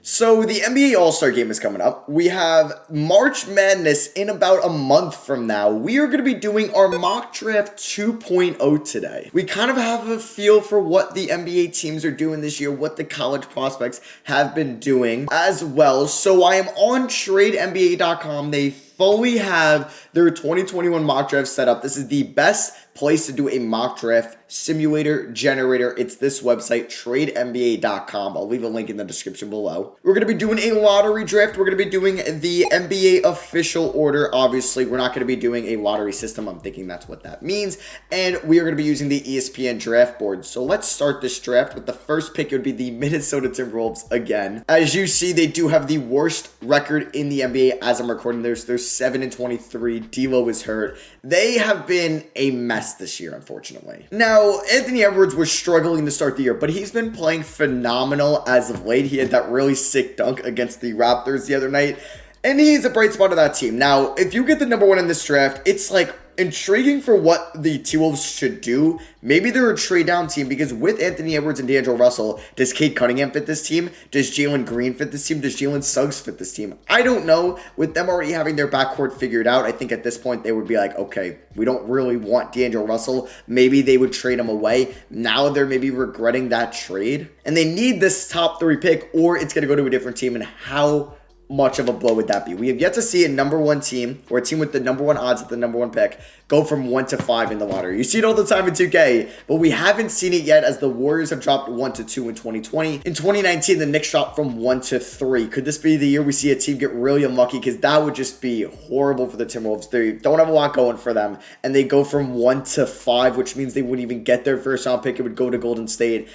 So the NBA All-Star Game is coming up. We have March Madness in about a month from now. We are going to be doing our mock draft 2.0 today. We kind of have a feel for what the NBA teams are doing this year, what the college prospects have been doing as well. So I am on TradeNBA.com. They fully have their 2021 mock draft set up. This is the best place to do a mock draft simulator generator. It's this website, TradeNBA.com. I'll leave a link in the description below. We're going to be doing a lottery draft. We're going to be doing the NBA official order. Obviously, we're not going to be doing a lottery system. I'm thinking that's what that means. And we are going to be using the ESPN draft board. So let's start this draft with the first pick. It would be the Minnesota Timberwolves again. As you see, they do have the worst record in the NBA as I'm recording this. They're 7-23. D'Lo is hurt. They have been a mess this year, unfortunately. Now, Anthony Edwards was struggling to start the year, but he's been playing phenomenal as of late. He had that really sick dunk against the Raptors the other night, and he's a bright spot of that team. Now, if you get the number one in this draft, it's like intriguing for what the T-Wolves should do. Maybe they're a trade down team because with Anthony Edwards and D'Angelo Russell, does Cade Cunningham fit this team? Does Jalen Green fit this team? Does Jalen Suggs fit this team? I don't know. With them already having their backcourt figured out, I think at this point they would be like, okay, we don't really want D'Angelo Russell. Maybe they would trade him away. Now they're maybe regretting that trade. And they need this top 3 pick or it's going to go to a different team. And how much of a blow would that be? We have yet to see a number one team or a team with the number one odds at the number one pick go from 1 to 5 in the lottery. You see it all the time in 2K, but we haven't seen it yet as the Warriors have dropped 1 to 2 in 2020. In 2019, the Knicks dropped from 1 to 3. Could this be the year we see a team get really unlucky? Because that would just be horrible for the Timberwolves. They don't have a lot going for them, and they go from 1 to 5, which means they wouldn't even get their first round pick. It would go to Golden State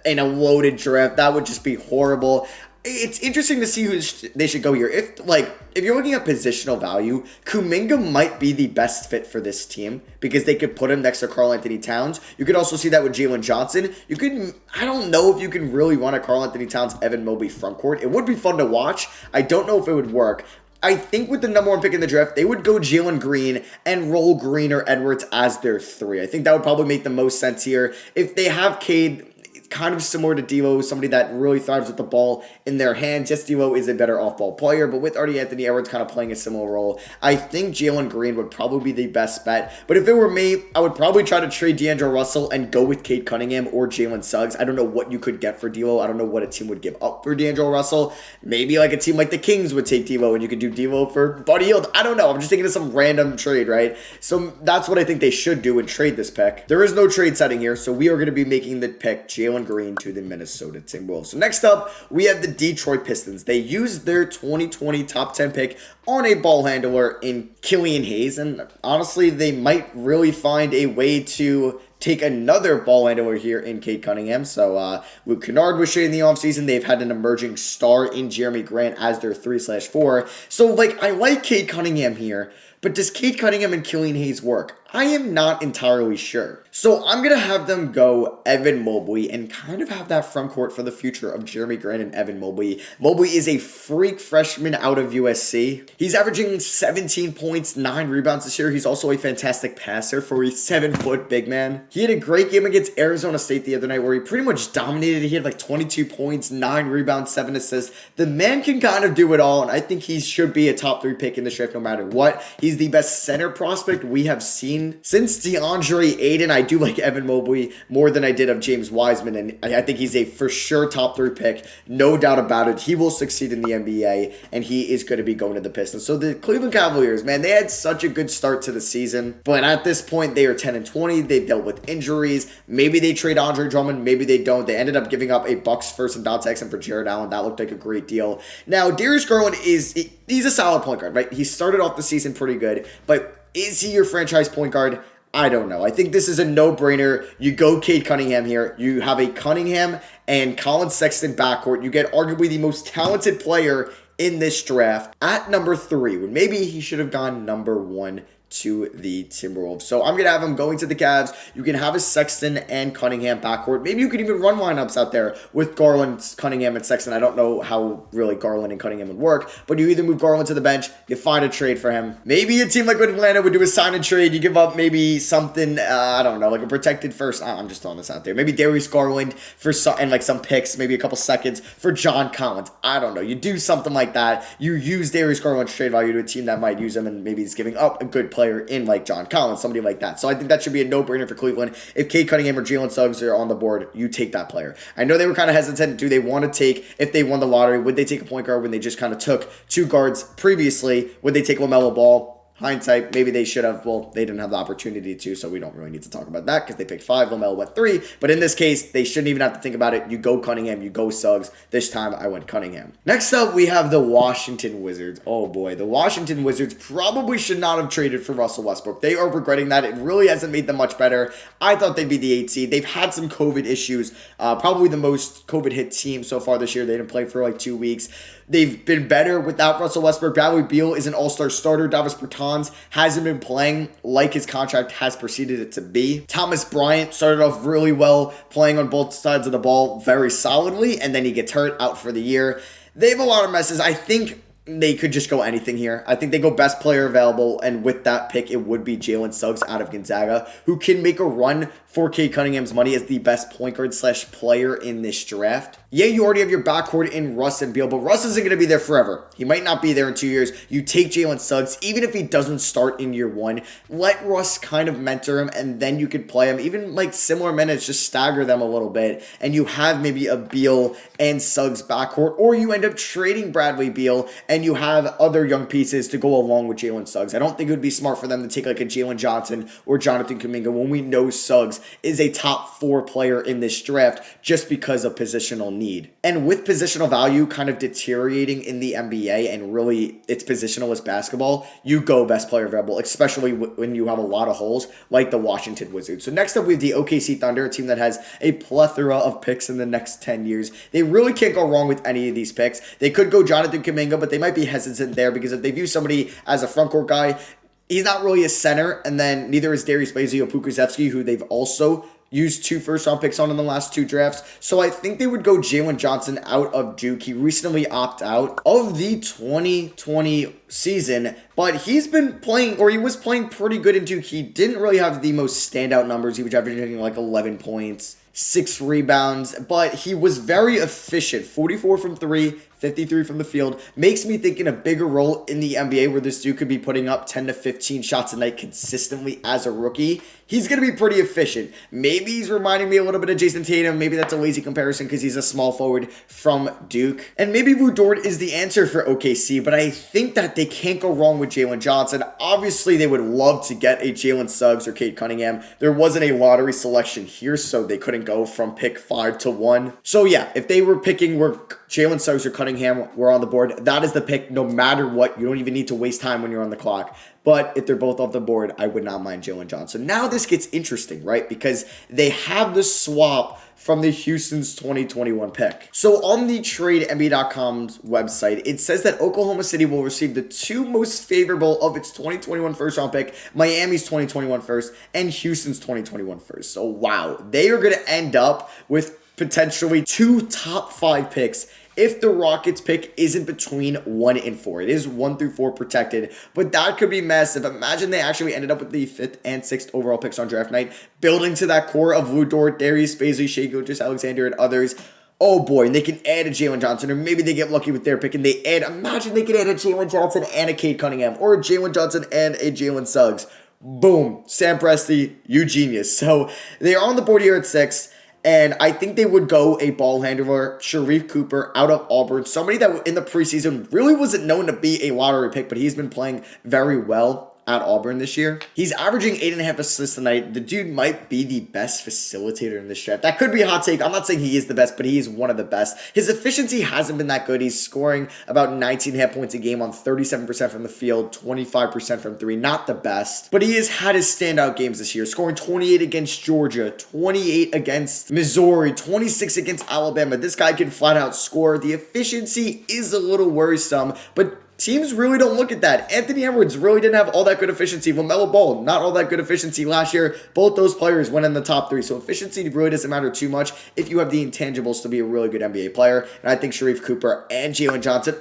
in a loaded draft. That would just be horrible. It's interesting to see who they should go here. If you're looking at positional value, Kuminga might be the best fit for this team because they could put him next to Karl Anthony Towns. You could also see that with Jalen Johnson. I don't know if you can really run a Karl Anthony Towns, Evan Mobley frontcourt. It would be fun to watch. I don't know if it would work. I think with the number one pick in the draft, they would go Jalen Green and roll Green or Edwards as their 3. I think that would probably make the most sense here. If they have Cade, kind of similar to D'Lo, somebody that really thrives with the ball in their hands. Yes, D'Lo is a better off-ball player, but with already Anthony Edwards kind of playing a similar role, I think Jalen Green would probably be the best bet. But if it were me, I would probably try to trade D'Angelo Russell and go with Cade Cunningham or Jalen Suggs. I don't know what you could get for D'Lo. I don't know what a team would give up for D'Angelo Russell. Maybe like a team like the Kings would take D'Lo and you could do D'Lo for Buddy Hield. I don't know. I'm just thinking of some random trade, right? So that's what I think they should do and trade this pick. There is no trade setting here, so we are going to be making the pick Jalen Green to the Minnesota Timberwolves. So next up, we have the Detroit Pistons. They used their 2020 top 10 pick on a ball handler in Killian Hayes, and honestly, they might really find a way to take another ball handler here in Cade Cunningham. So Luke Kennard was traded in the offseason. They've had an emerging star in Jeremy Grant as their 3/4. So I like Cade Cunningham here, but does Cade Cunningham and Killian Hayes work? I am not entirely sure. So I'm going to have them go Evan Mobley and kind of have that front court for the future of Jeremy Grant and Evan Mobley. Mobley is a freak freshman out of USC. He's averaging 17 points, 9 rebounds this year. He's also a fantastic passer for a 7-foot big man. He had a great game against Arizona State the other night where he pretty much dominated. He had 22 points, 9 rebounds, 7 assists. The man can kind of do it all, and I think he should be a top 3 pick in the draft no matter what. He's the best center prospect we have seen since DeAndre Ayton. I do like Evan Mobley more than I did of James Wiseman, and I think he's a for sure top 3 pick, no doubt about it. He will succeed in the NBA, and he is going to be going to the Pistons. So the Cleveland Cavaliers, man, they had such a good start to the season, but at this point, they are 10-20. They dealt with injuries. Maybe they trade Andre Drummond, maybe they don't. They ended up giving up a Bucks first and Dante Exum for Jared Allen. That looked like a great deal. Now, Darius Garland he's a solid point guard, right? He started off the season pretty good, but is he your franchise point guard? I don't know. I think this is a no-brainer. You go Cade Cunningham here. You have a Cunningham and Colin Sexton backcourt. You get arguably the most talented player in this draft at number 3, when maybe he should have gone number 1, to the Timberwolves. So I'm going to have him going to the Cavs. You can have a Sexton and Cunningham backcourt. Maybe you could even run lineups out there with Garland, Cunningham, and Sexton. I don't know how really Garland and Cunningham would work, but you either move Garland to the bench, you find a trade for him. Maybe a team like Atlanta would do a sign and trade. You give up maybe something, I don't know, like a protected first. I'm just throwing this out there. Maybe Darius Garland for and like some picks, maybe a couple seconds for John Collins. I don't know. You do something like that. You use Darius Garland's trade value to a team that might use him, and maybe he's giving up a good player in like John Collins, somebody like that. So I think that should be a no-brainer for Cleveland. If Cade Cunningham or Jalen Suggs are on the board, you take that player. I know they were kind of hesitant. Do they want to take, if they won the lottery, would they take a point guard when they just kind of took two guards previously? Would they take LaMelo Ball? Hindsight, maybe they should have. Well, they didn't have the opportunity to, so we don't really need to talk about that because they picked 5, LaMelo went 3. But in this case, they shouldn't even have to think about it. You go Cunningham, you go Suggs. This time, I went Cunningham. Next up, we have the Washington Wizards. Oh boy, the Washington Wizards probably should not have traded for Russell Westbrook. They are regretting that. It really hasn't made them much better. I thought they'd be the 8 seed. They've had some COVID issues. Probably the most COVID hit team so far this year. They didn't play for like 2 weeks. They've been better without Russell Westbrook. Bradley Beal is an all-star starter. Davis Bertans hasn't been playing like his contract has preceded it to be. Thomas Bryant started off really well, playing on both sides of the ball very solidly, and then he gets hurt, out for the year. They have a lot of messes. I think they could just go anything here. I think they go best player available, and with that pick, it would be Jalen Suggs out of Gonzaga, who can make a run for Cade Cunningham's money as the best point guard / player in this draft. Yeah, you already have your backcourt in Russ and Beal, but Russ isn't going to be there forever. He might not be there in 2 years. You take Jalen Suggs, even if he doesn't start in year 1, let Russ kind of mentor him, and then you could play him, even like similar minutes, just stagger them a little bit, and you have maybe a Beal and Suggs backcourt, or you end up trading Bradley Beal, and you have other young pieces to go along with Jalen Suggs. I don't think it would be smart for them to take like a Jalen Johnson or Jonathan Kuminga when we know Suggs is a top 4 player in this draft just because of positional need. And with positional value kind of deteriorating in the NBA and really it's positionalist basketball, you go best player available, especially when you have a lot of holes like the Washington Wizards. So next up we have the OKC Thunder, a team that has a plethora of picks in the next 10 years. They really can't go wrong with any of these picks. They could go Jonathan Kuminga, but they might be hesitant there because if they view somebody as a frontcourt guy, he's not really a center, and then neither is Darius Bazley or Pokusevski, who they've also used 2 first-round picks on in the last 2 drafts. So I think they would go Jalen Johnson out of Duke. He recently opted out of the 2020 season, but he's been playing, or he was playing pretty good in Duke. He didn't really have the most standout numbers. He was averaging like 11 points. 6 rebounds, but he was very efficient. 44 from 3, 53 from the field. Makes me think in a bigger role in the NBA where this dude could be putting up 10 to 15 shots a night consistently as a rookie. He's going to be pretty efficient. Maybe he's reminding me a little bit of Jason Tatum. Maybe that's a lazy comparison because he's a small forward from Duke. And maybe Lu Dort is the answer for OKC, but I think that they can't go wrong with Jalen Johnson. Obviously, they would love to get a Jalen Suggs or Cade Cunningham. There wasn't a lottery selection here, so they couldn't go from pick 5 to 1. So yeah, if they were picking where Jalen Suggs or Cunningham were on the board, that is the pick no matter what. You don't even need to waste time when you're on the clock. But if they're both off the board, I would not mind Jalen Johnson. Now this gets interesting, right? Because they have the swap from the Houston's 2021 pick. So on the TradeNBA.com's website, it says that Oklahoma City will receive the 2 most favorable of its 2021 first-round pick, Miami's 2021 first, and Houston's 2021 first. So wow, they are going to end up with potentially 2 top 5 picks if the Rockets pick isn't between 1 and 4. It is 1 through 4 protected, but that could be massive. Imagine they actually ended up with the 5th and 6th overall picks on draft night, building to that core of Lu Dort, Darius Bazley, Shai Gilgeous-Alexander, and others. Oh boy, and they can add a Jalen Johnson, or maybe they get lucky with their pick and they add, imagine they could add a Jalen Johnson and a Cade Cunningham, or a Jalen Johnson and a Jalen Suggs. Boom, Sam Presti, you genius. So they are on the board here at 6. And I think they would go a ball handler, Sharif Cooper, out of Auburn. Somebody that in the preseason really wasn't known to be a lottery pick, but he's been playing very well at Auburn this year. He's averaging 8.5 assists a night. The dude might be the best facilitator in this draft. That could be a hot take. I'm not saying he is the best, but he is one of the best. His efficiency hasn't been that good. He's scoring about 19.5 points a game on 37% from the field, 25% from 3. Not the best, but he has had his standout games this year, scoring 28 against Georgia, 28 against Missouri, 26 against Alabama. This guy can flat out score. The efficiency is a little worrisome, but teams really don't look at that. Anthony Edwards really didn't have all that good efficiency. LaMelo Ball, not all that good efficiency last year. Both those players went in the top 3. So efficiency really doesn't matter too much if you have the intangibles to be a really good NBA player. And I think Sharif Cooper and Jalen Johnson,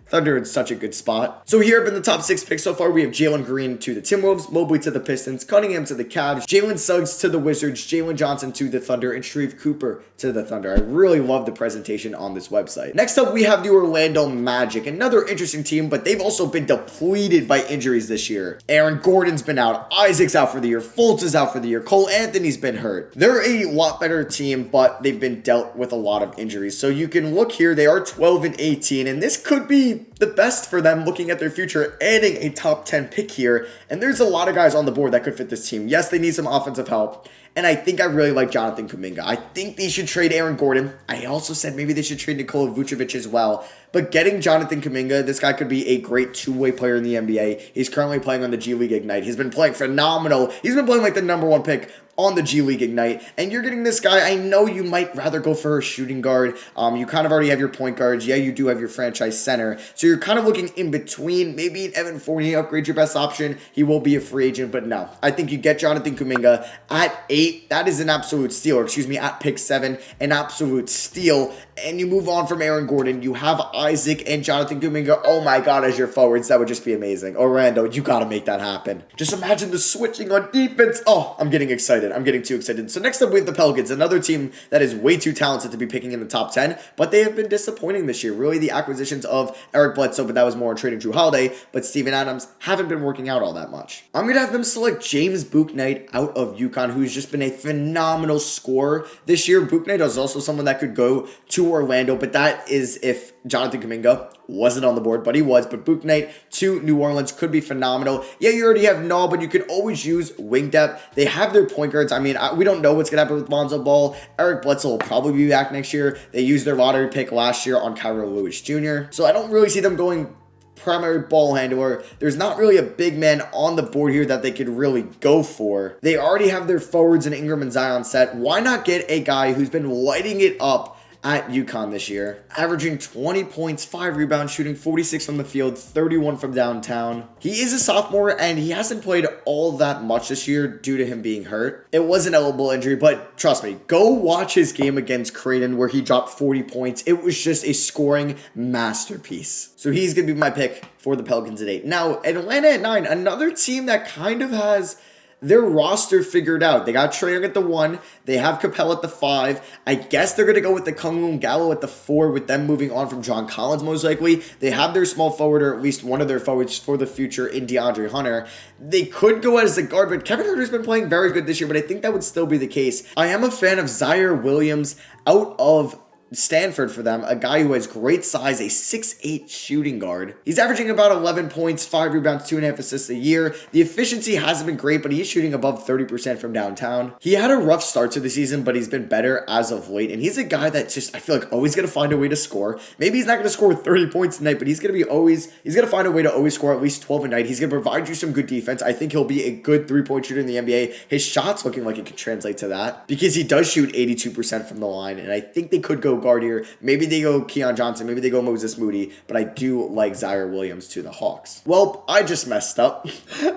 Thunder in such a good spot. So here up in the top 6 picks so far, we have Jalen Green to the Timberwolves, Mobley to the Pistons, Cunningham to the Cavs, Jalen Suggs to the Wizards, Jalen Johnson to the Thunder, and Sharif Cooper to the Thunder. I really love the presentation on this website. Next up, we have the Orlando Magic, another interesting team, but they've also been depleted by injuries this year. Aaron Gordon's been out, Isaac's out for the year, Fultz is out for the year, Cole Anthony's been hurt. They're a lot better team, but they've been dealt with a lot of injuries. So you can look here, they are 12-18, and this could be the best for them looking at their future, adding a top 10 pick here. And there's a lot of guys on the board that could fit this team. Yes, they need some offensive help. And I think I really like Jonathan Kuminga. I think they should trade Aaron Gordon. I also said maybe they should trade Nikola Vucevic as well. But getting Jonathan Kuminga, this guy could be a great two-way player in the NBA. He's currently playing on the G League Ignite. He's been playing phenomenal. He's been playing like the #1 pick on the G League Ignite, and you're getting this guy. I know you might rather go for a shooting guard. You kind of already have your point guards. Yeah, you do have your franchise center. So you're kind of looking in between. Maybe an Evan Fournier upgrade your best option. He will be a free agent, but no. I think you get Jonathan Kuminga at 8. That is an absolute steal. Or excuse me, at pick 7, an absolute steal. And you move on from Aaron Gordon. You have Isaac and Jonathan Kuminga. Oh my God, as your forwards. That would just be amazing. Orlando, you got to make that happen. Just imagine the switching on defense. Oh, I'm getting excited. I'm getting too excited. So next up, we have the Pelicans, another team that is way too talented to be picking in the top 10, but they have been disappointing this year. Really, the acquisitions of Eric Bledsoe, but that was more on trading Drew Holiday, but Steven Adams haven't been working out all that much. I'm going to have them select James Bouknight out of UConn, who's just been a phenomenal scorer this year. Bouknight is also someone that could go to Orlando, but that is if Jonathan Kuminga wasn't on the board, but he was. But Bouknight to New Orleans could be phenomenal. Yeah, you already have Null, but you could always use wing depth. They have their point guards. I mean, we don't know what's going to happen with Lonzo Ball. Eric Bledsoe will probably be back next year. They used their lottery pick last year on Kyra Lewis Jr. So I don't really see them going primary ball handler. There's not really a big man on the board here that they could really go for. They already have their forwards in Ingram and Zion set. Why not get a guy who's been lighting it up at UConn this year, averaging 20 points, 5 rebounds, shooting 46 from the field, 31 from downtown. He is a sophomore, and he hasn't played all that much this year due to him being hurt. It was an elbow injury, but trust me, go watch his game against Creighton where he dropped 40 points. It was just a scoring masterpiece. So he's going to be my pick for the Pelicans at 8. Now, Atlanta at 9, another team that kind of has their roster figured out. They got Trae Young at the 1. They have Capella at the 5. I guess they're going to go with the Kung Gallo at the 4 with them moving on from John Collins most likely. They have their small forward, or at least one of their forwards for the future in DeAndre Hunter. They could go as a guard, but Kevin Huerter's been playing very good this year, but I think that would still be the case. I am a fan of Zaire Williams out of Stanford for them, a guy who has great size, a 6'8 shooting guard. He's averaging about 11 points, 5 rebounds, 2.5 assists a year. The efficiency hasn't been great, but he's shooting above 30% from downtown. He had a rough start to the season, but he's been better as of late, and he's a guy that just, I feel like, always going to find a way to score. Maybe he's not going to score 30 points tonight, but he's going to find a way to always score at least 12 a night. He's going to provide you some good defense. I think he'll be a good 3-point shooter in the NBA. His shot's looking like it could translate to that because he does shoot 82% from the line, and I think they could go guard here. Maybe they go Keon Johnson. Maybe they go Moses Moody. But I do like Zaire Williams to the Hawks. Well, I just messed up.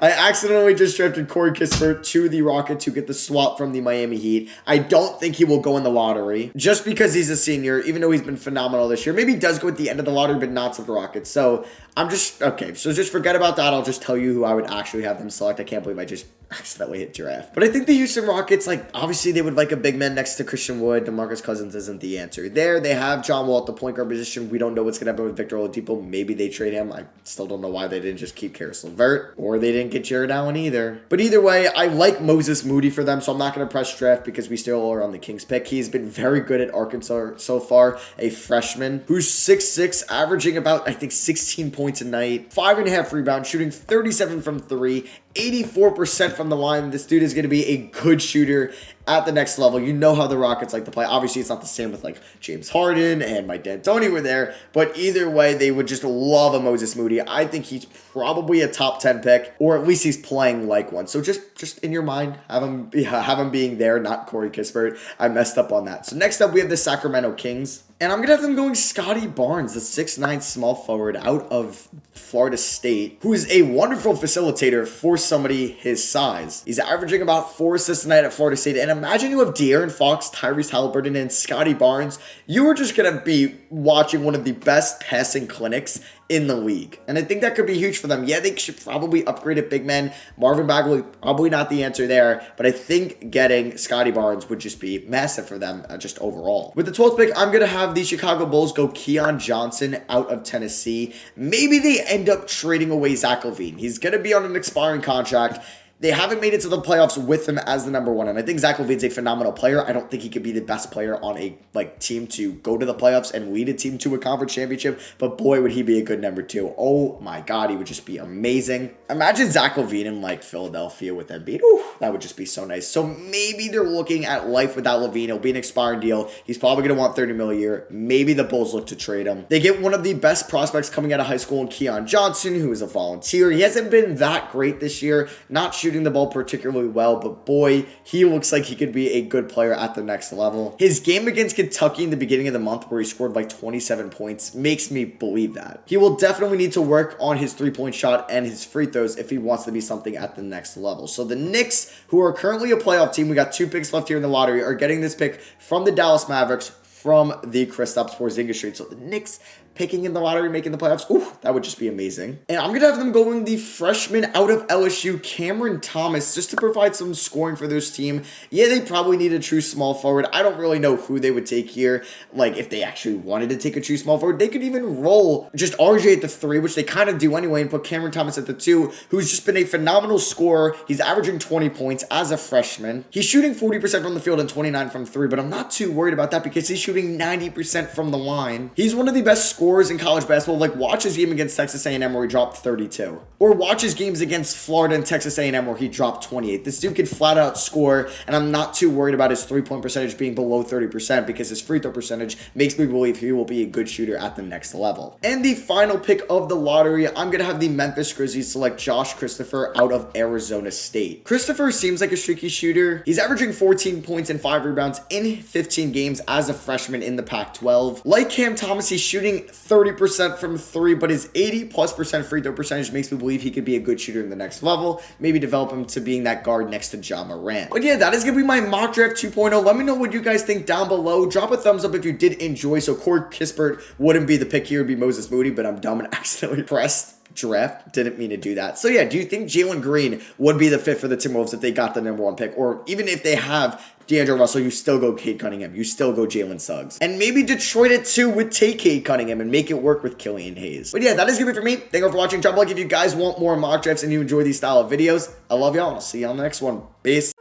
I accidentally just drafted Corey Kispert to the Rockets to get the swap from the Miami Heat. I don't think he will go in the lottery just because he's a senior, even though he's been phenomenal this year. Maybe he does go at the end of the lottery, but not to the Rockets. So I'm just, okay, so just forget about that. I'll just tell you who I would actually have them select. I can't believe I just accidentally hit draft. But I think the Houston Rockets, like, obviously they would like a big man next to Christian Wood. DeMarcus Cousins isn't the answer there. They have John Wall at the point guard position. We don't know what's going to happen with Victor Oladipo. Maybe they trade him. I still don't know why they didn't just keep Karis LeVert, or they didn't get Jared Allen either. But either way, I like Moses Moody for them, so I'm not going to press draft because we still are on the Kings pick. He's been very good at Arkansas so far, a freshman who's 6'6", averaging about, I think, 16 points a night, 5.5 rebounds, shooting 37 from 3, 84% from the line. This dude is going to be a good shooter at the next level. You know how the Rockets like to play. Obviously, it's not the same with like James Harden and Mike D'Antoni were there, but either way, they would just love a Moses Moody. I think he's probably a top 10 pick, or at least he's playing like one. So just in your mind, have him being there, not Corey Kispert. I messed up on that. So next up, we have the Sacramento Kings. And I'm going to have them going Scotty Barnes, the 6'9 small forward out of Florida State, who is a wonderful facilitator for somebody his size. He's averaging about 4 assists a night at Florida State. And imagine you have De'Aaron Fox, Tyrese Halliburton, and Scotty Barnes. You are just going to be watching one of the best passing clinics in the league. And I think that could be huge for them. Yeah, they should probably upgrade at big men. Marvin Bagley, probably not the answer there, but I think getting Scotty Barnes would just be massive for them just overall. With the 12th pick, I'm going to have the Chicago Bulls go Keon Johnson out of Tennessee. Maybe they end up trading away Zach LaVine. He's going to be on an expiring contract. They haven't made it to the playoffs with him as the number one, and I think Zach LaVine's a phenomenal player. I don't think he could be the best player on a team to go to the playoffs and lead a team to a conference championship, but boy, would he be a good number two. Oh my God, he would just be amazing. Imagine Zach LaVine in Philadelphia with Embiid. Ooh, that would just be so nice. So maybe they're looking at life without LaVine. It'll be an expiring deal. He's probably going to want $30 million a year. Maybe the Bulls look to trade him. They get one of the best prospects coming out of high school in Keon Johnson, who is a volunteer. He hasn't been that great this year, not shooting the ball particularly well, but boy, he looks like he could be a good player at the next level. His game against Kentucky in the beginning of the month where he scored 27 points makes me believe that. He will definitely need to work on his three-point shot and his free throws if he wants to be something at the next level. So the Knicks, who are currently a playoff team, we got 2 picks left here in the lottery, are getting this pick from the Dallas Mavericks from the Kristaps Porzingis trade. So the Knicks picking in the lottery, making the playoffs. Ooh, that would just be amazing. And I'm going to have them going the freshman out of LSU, Cameron Thomas, just to provide some scoring for this team. Yeah, they probably need a true small forward. I don't really know who they would take here. If they actually wanted to take a true small forward, they could even roll just RJ at the 3, which they kind of do anyway, and put Cameron Thomas at the 2, who's just been a phenomenal scorer. He's averaging 20 points as a freshman. He's shooting 40% from the field and 29 from 3, but I'm not too worried about that because he's shooting 90% from the line. He's one of the best scorers in college basketball. Watch his game against Texas A&M where he dropped 32. Or watch his games against Florida and Texas A&M where he dropped 28. This dude could flat out score, and I'm not too worried about his three-point percentage being below 30% because his free throw percentage makes me believe he will be a good shooter at the next level. And the final pick of the lottery, I'm going to have the Memphis Grizzlies select Josh Christopher out of Arizona State. Christopher seems like a streaky shooter. He's averaging 14 points and 5 rebounds in 15 games as a freshman in the Pac-12. Like Cam Thomas, he's shooting 30% from 3, but his 80+% free throw percentage makes me believe he could be a good shooter in the next level. Maybe develop him to being that guard next to Ja Morant. But yeah, that is going to be my mock draft 2.0. Let me know what you guys think down below. Drop a thumbs up if you did enjoy. So Corey Kispert wouldn't be the pick here. It would be Moses Moody, but I'm dumb and accidentally pressed draft. Didn't mean to do that. So yeah, do you think Jalen Green would be the fit for the Timberwolves if they got the number 1 pick? Or even if they have D'Angelo Russell, you still go Cade Cunningham. You still go Jalen Suggs. And maybe Detroit at 2 would take Cade Cunningham and make it work with Killian Hayes. But yeah, that is going to be it for me. Thank you for watching. Drop a like if you guys want more mock drafts and you enjoy these style of videos. I love y'all, and I'll see you on the next one. Peace.